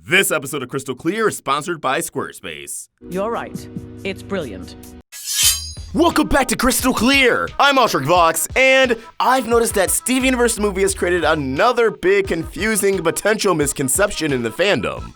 This episode of Crystal Clear is sponsored by Squarespace. You're right. It's brilliant. Welcome back to Crystal Clear! I'm Ultra Vox, and I've noticed that Steven Universe movie has created another big, confusing potential misconception in the fandom.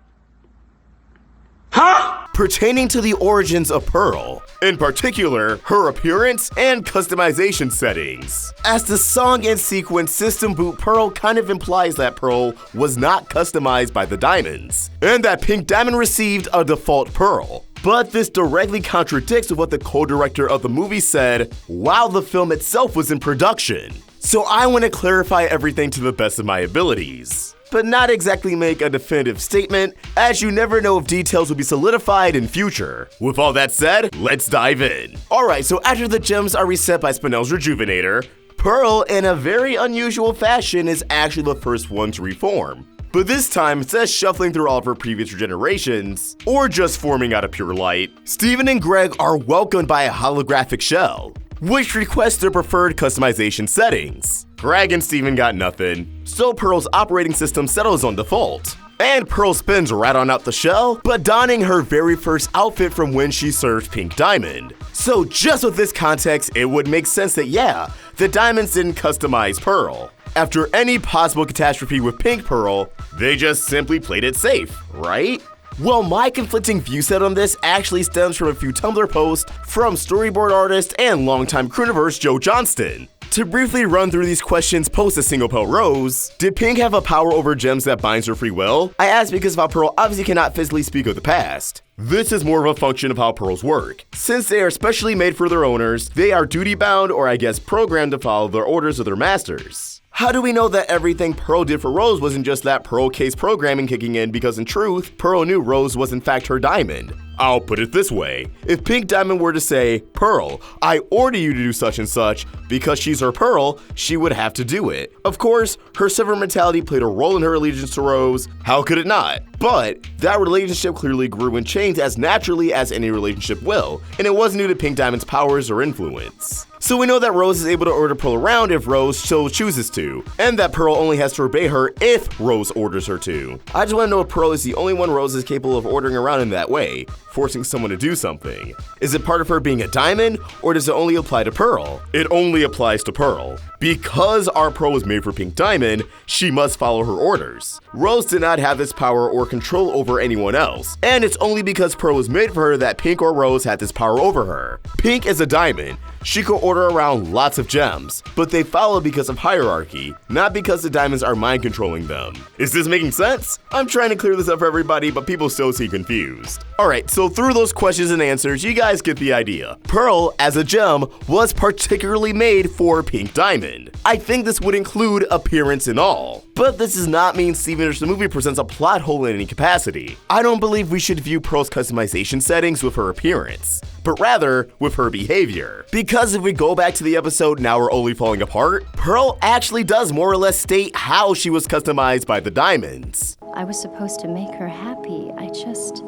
Pertaining to the origins of Pearl, in particular, her appearance and customization settings. As the song and sequence System Boot Pearl kind of implies that Pearl was not customized by the Diamonds, and that Pink Diamond received a default Pearl. But this directly contradicts what the co-director of the movie said while the film itself was in production. So I want to clarify everything to the best of my abilities, but not exactly make a definitive statement, as you never know if details will be solidified in future. With all that said, let's dive in. Alright, so after the gems are reset by Spinel's Rejuvenator, Pearl, in a very unusual fashion, is actually the first one to reform. But this time, instead of shuffling through all of her previous regenerations, or just forming out of pure light, Steven and Greg are welcomed by a holographic shell, which requests their preferred customization settings. Greg and Steven got nothing, so Pearl's operating system settles on default. And Pearl spins right on out the shell, but donning her very first outfit from when she served Pink Diamond. So just with this context, it would make sense that yeah, the Diamonds didn't customize Pearl. After any possible catastrophe with Pink Pearl, they just simply played it safe, right? Well, my conflicting view set on this actually stems from a few Tumblr posts from storyboard artist and longtime Crewniverse Joe Johnston. To briefly run through these questions post a single Pearl Rose, did Pink have a power over gems that binds her free will? I ask because of how Pearl obviously cannot physically speak of the past. This is more of a function of how pearls work. Since they are specially made for their owners, they are duty-bound, or I guess programmed to follow the orders of their masters. How do we know that everything Pearl did for Rose wasn't just that Pearl case programming kicking in, because in truth, Pearl knew Rose was in fact her diamond? I'll put it this way. If Pink Diamond were to say, Pearl, I order you to do such and such, because she's her Pearl, she would have to do it. Of course, her servant mentality played a role in her allegiance to Rose. How could it not? But that relationship clearly grew and changed as naturally as any relationship will, and it wasn't due to Pink Diamond's powers or influence. So we know that Rose is able to order Pearl around if Rose so chooses to, and that Pearl only has to obey her if Rose orders her to. I just want to know if Pearl is the only one Rose is capable of ordering around in that way, forcing someone to do something. Is it part of her being a diamond, or does it only apply to Pearl? It only applies to Pearl. Because our Pearl was made for Pink Diamond, she must follow her orders. Rose did not have this power or control over anyone else, and it's only because Pearl was made for her that Pink or Rose had this power over her. Pink is a diamond. She could order around lots of gems, but they follow because of hierarchy, not because the diamonds are mind controlling them. Is this making sense? I'm trying to clear this up for everybody, but people still seem confused. Alright, so through those questions and answers, you guys get the idea. Pearl, as a gem, was particularly made for Pink Diamond. I think this would include appearance and all. But this does not mean Steven Universe the movie presents a plot hole in any capacity. I don't believe we should view Pearl's customization settings with her appearance, but rather with her behavior. Because if we go back to the episode Now We're Only Falling Apart, Pearl actually does more or less state how she was customized by the Diamonds. I was supposed to make her happy, I just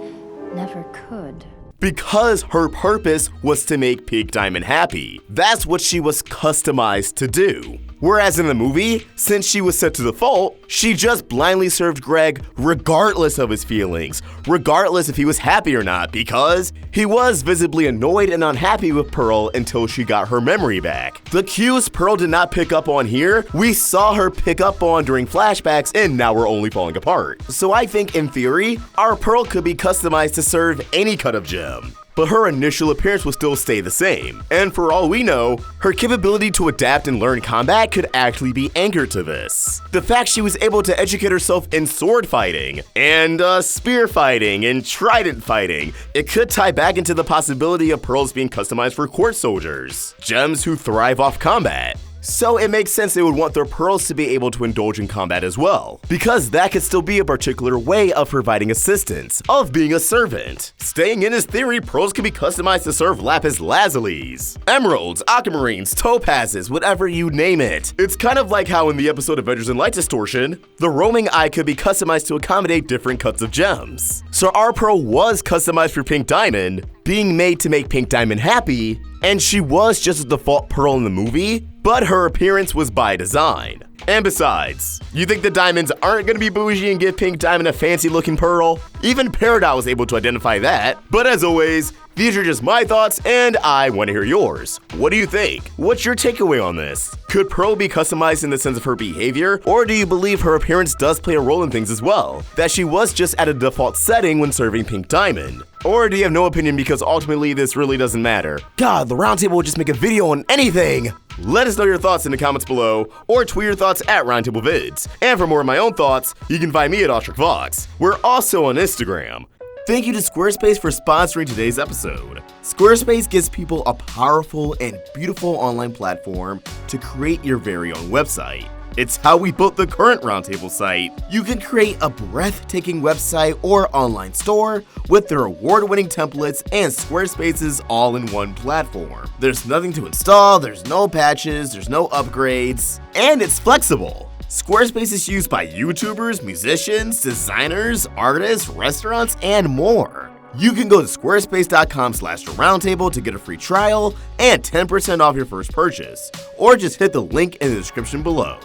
never could. Because her purpose was to make Pink Diamond happy. That's what she was customized to do. Whereas in the movie, since she was set to default, she just blindly served Greg regardless of his feelings, regardless if he was happy or not, because he was visibly annoyed and unhappy with Pearl until she got her memory back. The cues Pearl did not pick up on here, we saw her pick up on during flashbacks and Now We're Only Falling Apart. So I think in theory, our Pearl could be customized to serve any cut of gem, but her initial appearance will still stay the same. And for all we know, her capability to adapt and learn combat could actually be anchored to this. The fact she was able to educate herself in sword fighting, and spear fighting, and trident fighting, it could tie back into the possibility of Pearls being customized for court soldiers, gems who thrive off combat. So it makes sense they would want their Pearls to be able to indulge in combat as well, because that could still be a particular way of providing assistance, of being a servant. Staying in his theory, Pearls can be customized to serve lapis lazulis, emeralds, aquamarines, topazes, whatever you name it. It's kind of like how in the episode Avengers and Light Distortion, the roaming eye could be customized to accommodate different cuts of gems. So our Pearl was customized for Pink Diamond, being made to make Pink Diamond happy, and she was just a default Pearl in the movie, but her appearance was by design. And besides, you think the diamonds aren't gonna be bougie and give Pink Diamond a fancy looking pearl? Even Peridot was able to identify that. But as always, these are just my thoughts and I want to hear yours. What do you think? What's your takeaway on this? Could Pearl be customized in the sense of her behavior, or do you believe her appearance does play a role in things as well? That she was just at a default setting when serving Pink Diamond? Or do you have no opinion because ultimately this really doesn't matter? God, the Roundtable will just make a video on anything! Let us know your thoughts in the comments below, or tweet your thoughts at RoundtableVids. And for more of my own thoughts, you can find me at OstricVox. We're also on Instagram. Thank you to Squarespace for sponsoring today's episode. Squarespace gives people a powerful and beautiful online platform to create your very own website. It's how we built the current Roundtable site. You can create a breathtaking website or online store with their award-winning templates and Squarespace's all-in-one platform. There's nothing to install, there's no patches, there's no upgrades, and it's flexible. Squarespace is used by YouTubers, musicians, designers, artists, restaurants, and more. You can go to squarespace.com/roundtable to get a free trial and 10% off your first purchase, or just hit the link in the description below.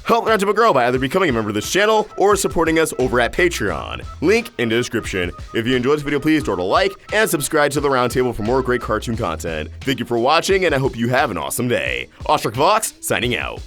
Help Roundtable grow by either becoming a member of this channel or supporting us over at Patreon. Link in the description. If you enjoyed this video, please throw it a like and subscribe to the Roundtable for more great cartoon content. Thank you for watching, and I hope you have an awesome day. OstricVox signing out.